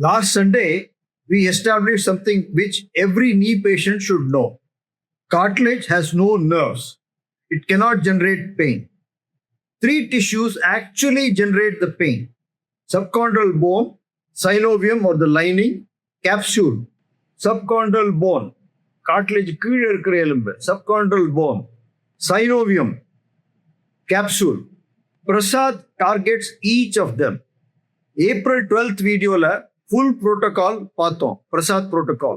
Last Sunday, we established something which every knee patient should know. Cartilage has no nerves. It cannot generate pain. Three tissues actually generate the pain: subchondral bone, synovium or the lining, capsule. Subchondral bone, cartilage கீழே இருக்கிற எலும்பு, subchondral bone, synovium, capsule. PRASAD targets each of them. April 12th வீடியோல full protocol பார்த்தோம். PRASAD protocol.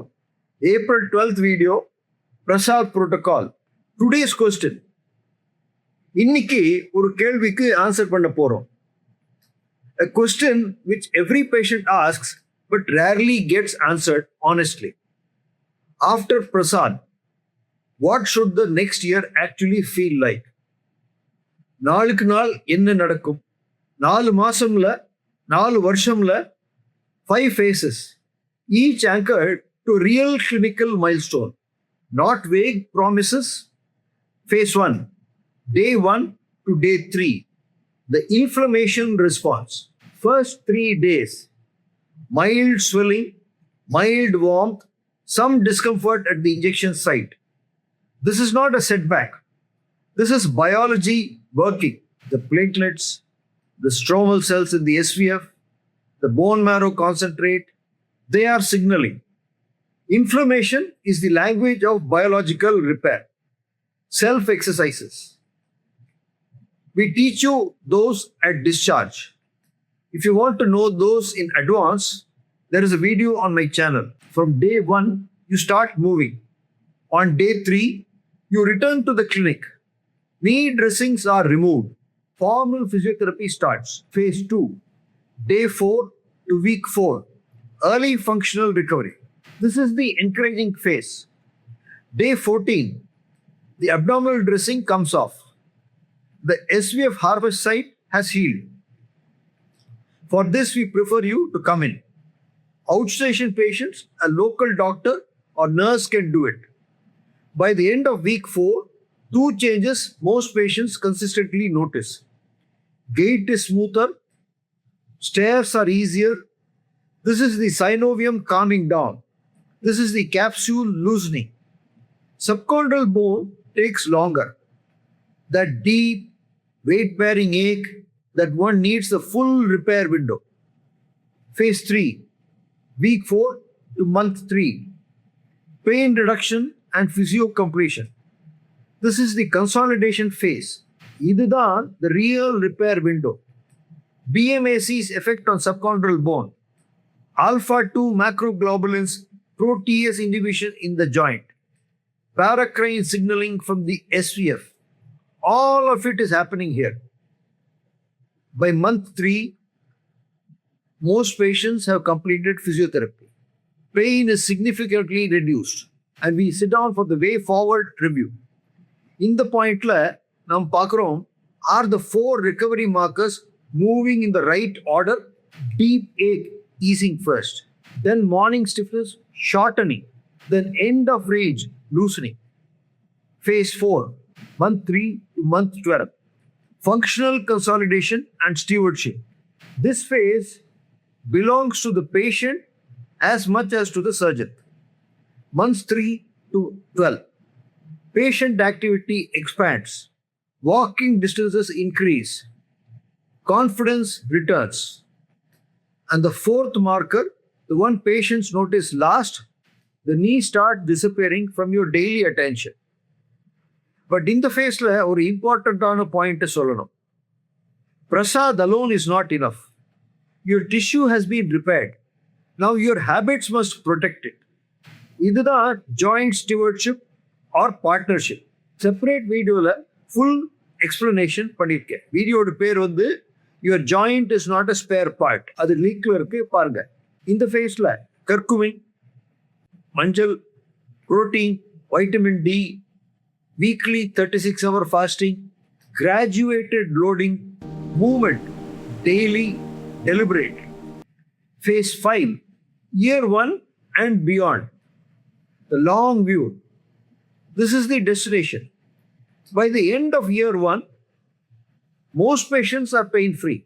April 12th video, PRASAD protocol. Today's question. இன்னைக்கு ஒரு கேள்விக்கு answer பண்ண போறோம். A question which every patient asks but rarely gets answered honestly. After PRASAD, what should the next year actually feel like? நாளுக்கு நாள் என்ன நடக்கும்? 4 மாசம்ல 4 வருஷம்ல 5 phases, each anchored to real clinical milestone, not vague promises. Phase 1, day 1 to day 3, the inflammation response. First 3 days, mild swelling, mild warmth, some discomfort at the injection site. This is not a setback. This is biology working. The platelets, the stromal cells in the SVF, the bone marrow concentrate, they are signaling. Inflammation is the language of biological repair. Self exercises. We teach you those at discharge. If you want to know those in advance, there is a video on my channel. From day 1, you start moving. On day 3, you return to the clinic. Knee dressings are removed. Formal physiotherapy starts. Phase 2, day 4 to week 4, early functional recovery. This is the encouraging phase. Day 14, the abdominal dressing comes off. The SVF harvest site has healed. For this, we prefer you to come in. Outstation patients, a local doctor or nurse can do it. By the end of week 4, 2 changes most patients consistently notice. Gait is smoother, stairs are easier. This is the synovium calming down. This is the capsule loosening. Subchondral bone takes longer. That deep, weight-bearing ache that one needs the full repair window. Phase 3, week 4 to month 3, pain reduction and physio completion. This is the consolidation phase. இதுதான் the real repair window. BMAC's effect on subchondral bone, alpha-2 macroglobulins protease inhibition in the joint, paracrine signaling from the SVF. All of it is happening here. By month 3, most patients have completed physiotherapy. Pain is significantly reduced, and we sit down for the way forward review. In the point, நாம் பார்க்கிறோம், are the 4 recovery markers moving in the right order? Deep ache easing first, then morning stiffness shortening, then end of range loosening. Phase 4, month 3 to month 12, functional consolidation and stewardship. This phase belongs to the patient as much as to the surgeon. Months 3 to 12, patient activity expands, walking distances increase, confidence returns. And the 4th marker, the one patients notice last, the knee start disappearing from your daily attention. But in the phase-ல ஒரு இம்பார்ட்டண்ட்டான point சொல்லணும். PRASAD alone is not enough. Your tissue has been repaired. Now your habits must protect it. இதுதான் joint stewardship or partnership. Separate வீடியோல full explanation பண்ணியிருக்கேன். வீடியோட பேர் வந்து your joint is not a spare part. அது லிங்க்ல இருக்கு, பாருங்க. இந்த ஃபேஸ்ல கர்குமின், மஞ்சள், protein, vitamin D, weekly 36-hour fasting, graduated loading, movement, daily, deliberate. Phase 5, year 1 and beyond. The long view. This is the destination. By the end of year 1, most patients are pain-free.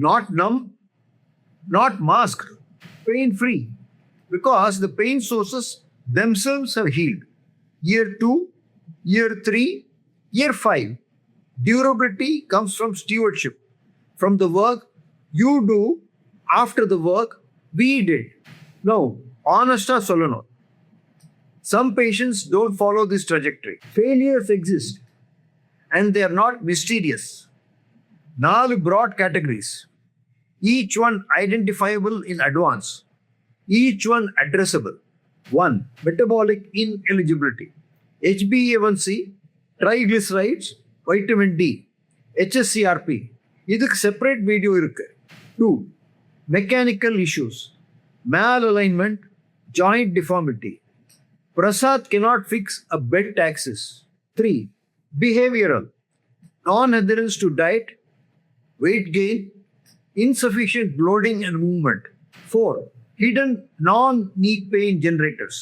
Not numb, not masked, pain free, because the pain sources themselves have healed. Year 2, year 3, year 5. Durability comes from stewardship, from the work you do after the work we did. Now, honesta solano. Some patients don't follow this trajectory. Failures exist and they are not mysterious. 4 broad categories, each one identifiable in advance, each one addressable. 1. Metabolic ineligibility. HbA1c, triglycerides, vitamin D, HSCRP. இதுக்கு separate video இருக்கு. 2. Mechanical issues. Malalignment, joint deformity. PRASAD cannot fix a bent axis. 3. Behavioral. Non-adherence to diet, weight gain, insufficient loading and movement. 4. Hidden non-knee pain generators.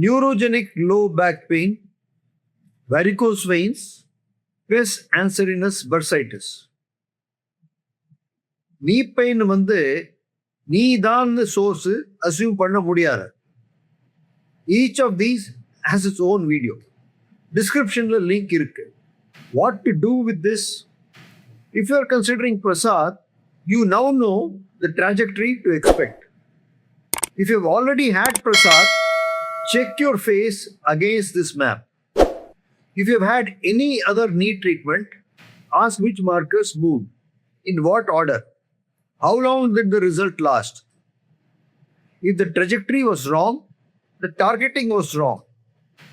Neurogenic low back pain, varicose veins, pes anserinus bursitis. Knee pain வந்து நீ தான் source assume பண்ண முடியாது. Each of these has its own video. Descriptionல link இருக்கு. What to do with this? If you are considering PRASAD, you now know the trajectory to expect. If you have already had PRASAD, check your face against this map. If you have had any other knee treatment, ask which markers moved, in what order, how long did the result last. If the trajectory was wrong, the targeting was wrong.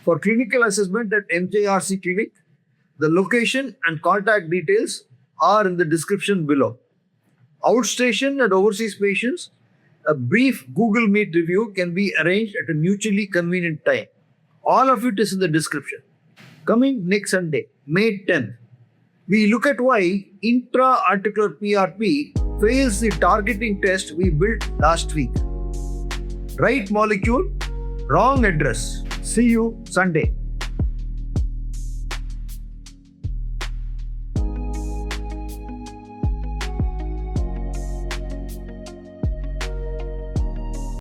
For clinical assessment at MJRC Clinic, the location and contact details are in the description below. Outstation and overseas patients, a brief Google Meet review can be arranged at a mutually convenient time. All of it is in the description. Coming next Sunday, May 10th, we look at why intra-articular PRP fails the targeting test we built last week. Right molecule, wrong address. See you Sunday.